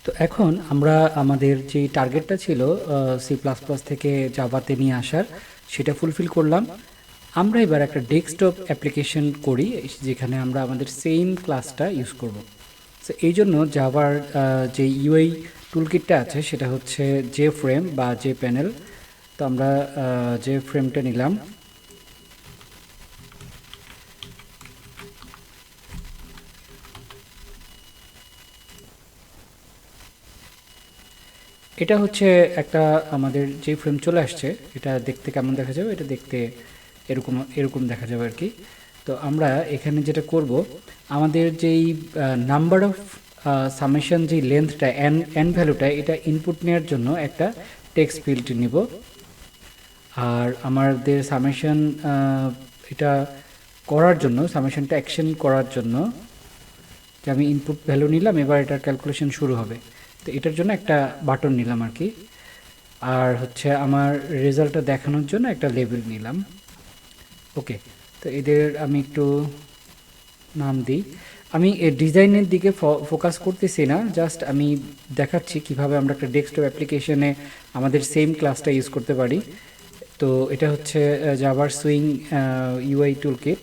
তো এখন আমরা আমাদের যে টার্গেটটা ছিল সি প্লাস প্লাস থেকে জাভাতে নিয়ে আসার, সেটা ফুলফিল করলাম। আমরা এবার একটা ডেস্কটপ অ্যাপ্লিকেশন করি যেখানে আমরা আমাদের সেম ক্লাসটা ইউজ করব। তো এই জন্য জাভার যে ইউআই টুলকিটটা আছে সেটা হচ্ছে জে ফ্রেম বা জে প্যানেল। তো আমরা যে ফ্রেমটা নিলাম। এটা হচ্ছে একটা আমাদের যে ফ্রেম চলে আসছে, এটা দেখতে কেমন দেখা যাবে, এটা দেখতে এরকম এরকম দেখা যাবে আর কি। তো আমরা এখানে যেটা করব, আমাদের যেই নাম্বার অফ সামেশন যে লেন্থটা এন এন ভ্যালুটা, এটা ইনপুট নেওয়ার জন্য একটা টেক্সট ফিল্ড নিব। আর আমাদের সামেশন এটা করার জন্য, সামেশনটা অ্যাকশন করার জন্য যে আমি ইনপুট ভ্যালু নিলাম, এবার এটার ক্যালকুলেশন শুরু হবে। তো এটার জন্য একটা বাটন নিলাম আর কি। আর হচ্ছে আমার রেজাল্টটা দেখানোর জন্য একটা লেবেল নিলাম। ওকে, তো এদের আমি একটু নাম দিই। আমি ডিজাইনের দিকে ফোকাস করতেছি না, জাস্ট আমি দেখাচ্ছি কিভাবে আমরা একটা ডেস্কটপ অ্যাপ্লিকেশনে আমাদের সেম ক্লাসটা ইউজ করতে পারি। তো এটা হচ্ছে জাভার সুইং ইউআই টুলকিট।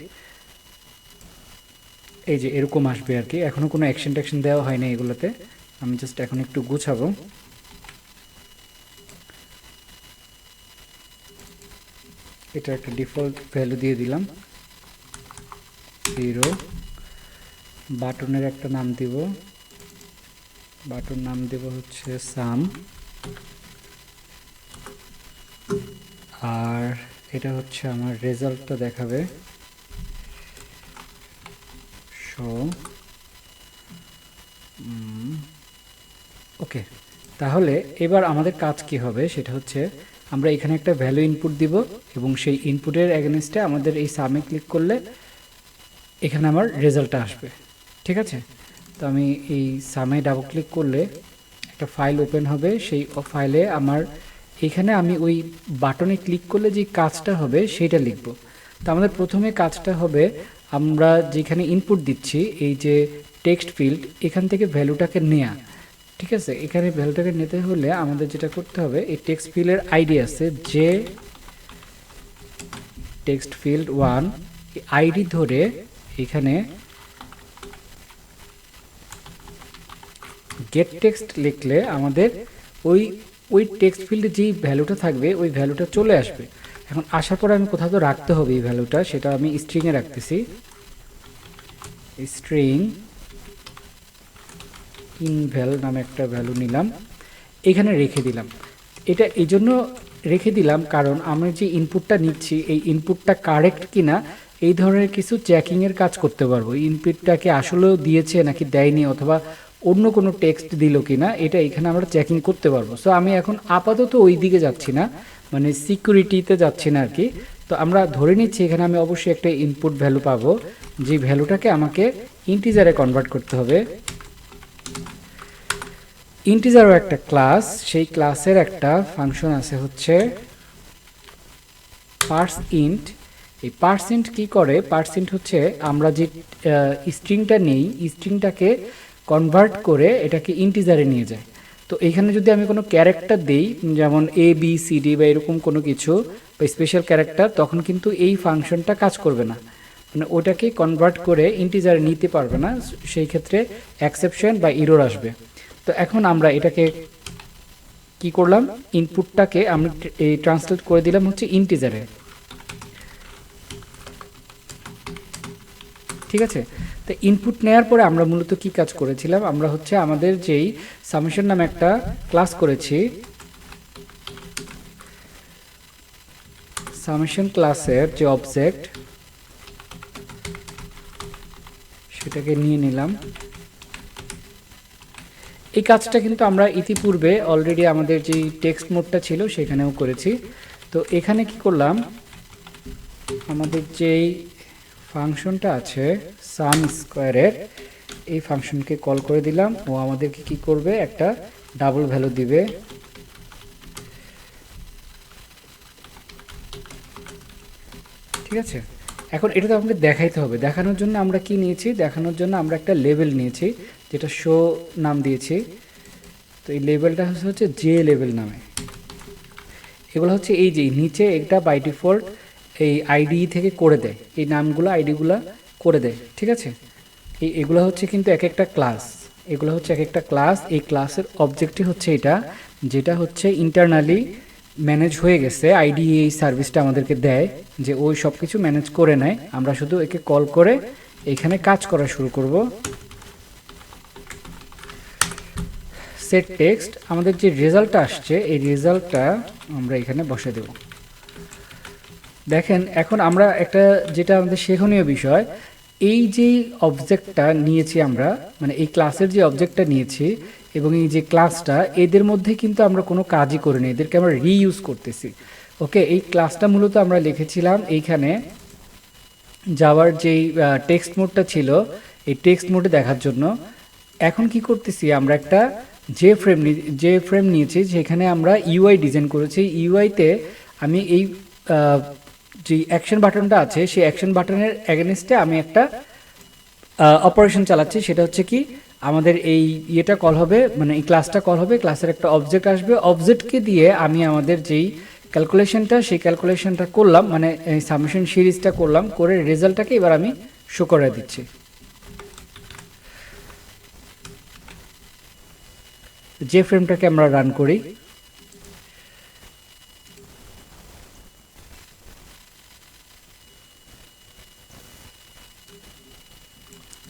এই যে এরকম আসবে আর কি। এখনও কোনো অ্যাকশন ট্যাকশন দেওয়া হয় না এগুলোতে, আমি জাস্ট এখন একটু গুছাবো। এটা একটা ডিফল্ট ভ্যালু দিয়ে দিলাম 0। বাটনের একটা নাম দিব, বাটন নাম দেব হচ্ছে সাম। আর এটা হচ্ছে আমার রেজাল্টটা দেখাবে, শো। ওকে, তাহলে এবার আমাদের কাজ কি হবে সেটা হচ্ছে আমরা এখানে একটা ভ্যালু ইনপুট দিব এবং সেই ইনপুটের এগেনস্টে আমাদের এই সামে ক্লিক করলে এখানে আমার রেজাল্টটা আসবে। ঠিক আছে, তো আমি এই সামে ডাবল ক্লিক করলে একটা ফাইল ওপেন হবে। সেই ফাইলে আমার এখানে আমি ওই বাটনে ক্লিক করলে যে কাজটা হবে সেটা লিখব। তো আমাদের প্রথমে কাজটা হবে, আমরা যেখানে ইনপুট দিচ্ছি এই যে টেক্সট ফিল্ড, এখান থেকে ভ্যালুটাকে নেয়া। ঠিক আছে, এখানে ভ্যালুটাকে নিতে হলে আমাদের যেটা করতে হবে, এই টেক্সট ফিল্ডের আইডি আছে যে টেক্সট ফিল্ড 1, আইডি ধরে এখানে গেট টেক্সট লিখলে আমাদের ওই ওই টেক্সট ফিল্ডে যেই ভ্যালুটা থাকবে ওই ভ্যালুটা চলে আসবে। এখন আসার পর আমি কোথাও তো রাখতে হবে এই ভ্যালুটা, সেটা আমি স্ট্রিংয়ে রাখতেছি। স্ট্রিং ইনভ্যাল নামে একটা ভ্যালু নিলাম, এখানে রেখে দিলাম। এটা এই জন্য রেখে দিলাম কারণ আমরা যে ইনপুটটা নিচ্ছি এই ইনপুটটা কারেক্ট কিনা এই ধরনের কিছু চেকিংয়ের কাজ করতে পারবো। ইনপুটটাকে আসলেও দিয়েছে নাকি দেয়নি, অথবা অন্য কোনো টেক্সট দিল কিনা, এটা এখানে আমরা চেকিং করতে পারবো। সো আমি এখন আপাতত ওই দিকে যাচ্ছি না, মানে সিকিউরিটিতে যাচ্ছি না আর কি। তো আমরা ধরে নিচ্ছি এখানে আমি অবশ্যই একটা ইনপুট ভ্যালু পাবো, যে ভ্যালুটাকে আমাকে ইন্টিজারে কনভার্ট করতে হবে। ইন্টিজারও একটা ক্লাস, সেই ক্লাসের একটা ফাংশন আছে হচ্ছে পার্সইন্ট। এই পার্সেন্ট কি করে, পার্সেন্ট হচ্ছে আমরা যে স্ট্রিংটা নেই, স্ট্রিংটাকে কনভার্ট করে এটাকে ইন্টিজারে নিয়ে যায়। তো এখানে যদি আমি কোনো ক্যারেক্টার দেই, যেমন এ বি সি ডি বা এরকম কোনো কিছু বা স্পেশাল ক্যারেক্টার, তখন কিন্তু এই ফাংশনটা কাজ করবে না, মানে ওটাকে কনভার্ট করে ইন্টিজারে নিতে পারবে না। সেই ক্ষেত্রে এক্সেপশন বা ইরর আসবে। তো এখন আমরা এটাকে কি করলাম, ইনপুটটাকে আমরা এই ট্রান্সলেট করে দিলাম হচ্ছে ইন্টিজারে। ঠিক আছে, তো ইনপুট নেওয়ার পরে আমরা মূলত কি কাজ করেছিলাম, আমরা হচ্ছে আমাদের যেই সামেশন নামে একটা ক্লাস করেছি, সামেশন ক্লাসের যে অবজেক্ট সেটাকে নিয়ে নিলাম। এই কাজটা কিন্তু আমরা ইতিপূর্বে অলরেডি আমাদের যে টেক্সট মোডটা ছিল সেখানেও করেছি। তো এখানে কি করলাম, আমাদের যেই ফাংশনটা আছে সাম স্কোয়ারের, এই ফাংশনকে কল করে দিলাম। ও আমাদেরকে কি করবে, একটা ডাবল ভ্যালু দিবে। ঠিক আছে, এখন এটা তো আমাকে দেখাইতে হবে। দেখানোর জন্য আমরা কি নিয়েছি, দেখানোর জন্য আমরা একটা লেবেল নিয়েছি যেটা শো নাম দিয়েছি। এই লেভেলটা হচ্ছে জে লেভেল নামে। এগুলো হচ্ছে এই যে নিচে এটা বাই ডিফল্ট এই আইডি থেকে করে দেয়, এই নামগুলো আইডিগুলো করে দেয়, ঠিক আছে। এগুলো হচ্ছে কিন্তু এক একটা ক্লাস, এগুলো হচ্ছে এক একটা ক্লাস। এই ক্লাসের অবজেক্টিভ হচ্ছে এটা, যেটা হচ্ছে ইন্টারনালি ম্যানেজ হয়ে গেছে। আইডি এই সার্ভিসটা আমাদেরকে দেয় যে ওই সব কিছু ম্যানেজ করে নেয়, আমরা শুধু একে কল করে এখানে কাজ করা শুরু করব। সেট টেক্সট, আমাদের যে রেজাল্টটা আসছে এই রেজাল্টটা আমরা এখানে বসে দেব। দেখেন এখন আমরা একটা যেটা আমাদের শেখনীয় বিষয়, এই যে অবজেক্টটা নিয়েছি আমরা, মানে এই ক্লাসের যে অবজেক্টটা নিয়েছি এবং এই যে ক্লাসটা, এদের মধ্যে কিন্তু আমরা কোনো কাজই করিনি, এদেরকে আমরা রিইউজ করতেছি। ওকে, এই ক্লাসটা মূলত আমরা লিখেছিলাম এইখানে জাভার যেই টেক্সট মোডটা ছিল এই টেক্সট মোডে দেখার জন্য। এখন কি করতেছি, আমরা একটা যে ফ্রেম নিয়েছি, যেখানে আমরা ইউআই ডিজাইন করেছি। ইউআইতে আমি এই যে অ্যাকশন বাটনটা আছে সেই অ্যাকশন বাটনের এগেনস্টে আমি একটা অপারেশন চালাচ্ছি। সেটা হচ্ছে কি, আমাদের এই ইয়েটা কল হবে, মানে এই ক্লাসটা কল হবে, ক্লাসের একটা অবজেক্ট আসবে, অবজেক্টকে দিয়ে আমি আমাদের যেই ক্যালকুলেশনটা সেই ক্যালকুলেশনটা করলাম, মানে এই সামেশন সিরিজটা করলাম, করে রেজাল্টটাকে এবার আমি শো করে দিচ্ছি। যে ফ্রেমটাকে আমরা রান করি,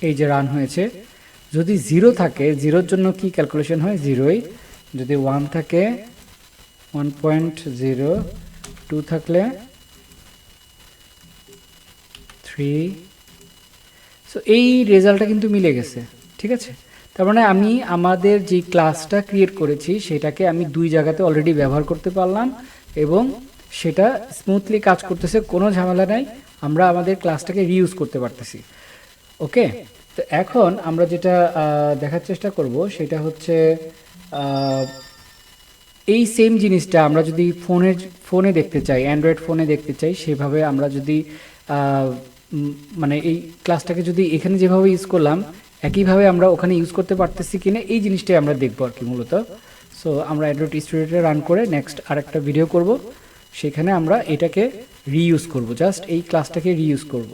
এই যে রান হয়েছে, যদি 0 থাকে 0-র জন্য কি ক্যালকুলেশন হয়, 0ই, যদি 1 থাকে 1.0, 2 থাকলে 3। সো এই রেজাল্টটা কিন্তু মিলে গেছে, ঠিক আছে। তার মানে আমি আমাদের যে ক্লাসটা ক্রিয়েট করেছি সেটাকে আমি দুই জায়গাতে অলরেডি ব্যবহার করতে পারলাম এবং সেটা স্মুথলি কাজ করতেছে, কোনো ঝামেলা নাই, আমরা আমাদের ক্লাসটাকে রিইউজ করতে পারতেছি। ওকে, তো এখন আমরা যেটা দেখার চেষ্টা করব সেটা হচ্ছে এই সেম জিনিসটা আমরা যদি ফোনে দেখতে চাই, অ্যান্ড্রয়েড ফোনে দেখতে চাই, সেভাবে আমরা যদি মানে এই ক্লাসটাকে যদি এখানে যেভাবে ইউজ করলাম একইভাবে আমরা ওখানে ইউজ করতে পারতেছি কিনা, এই জিনিসটাই আমরা দেখবো আর কি মূলত। সো আমরা অ্যান্ড্রয়েড স্টুডিওতে রান করে নেক্সট আরেকটা ভিডিও করব, সেখানে আমরা এটাকে রিইউজ করব, জাস্ট এই ক্লাসটাকে রিইউজ করব।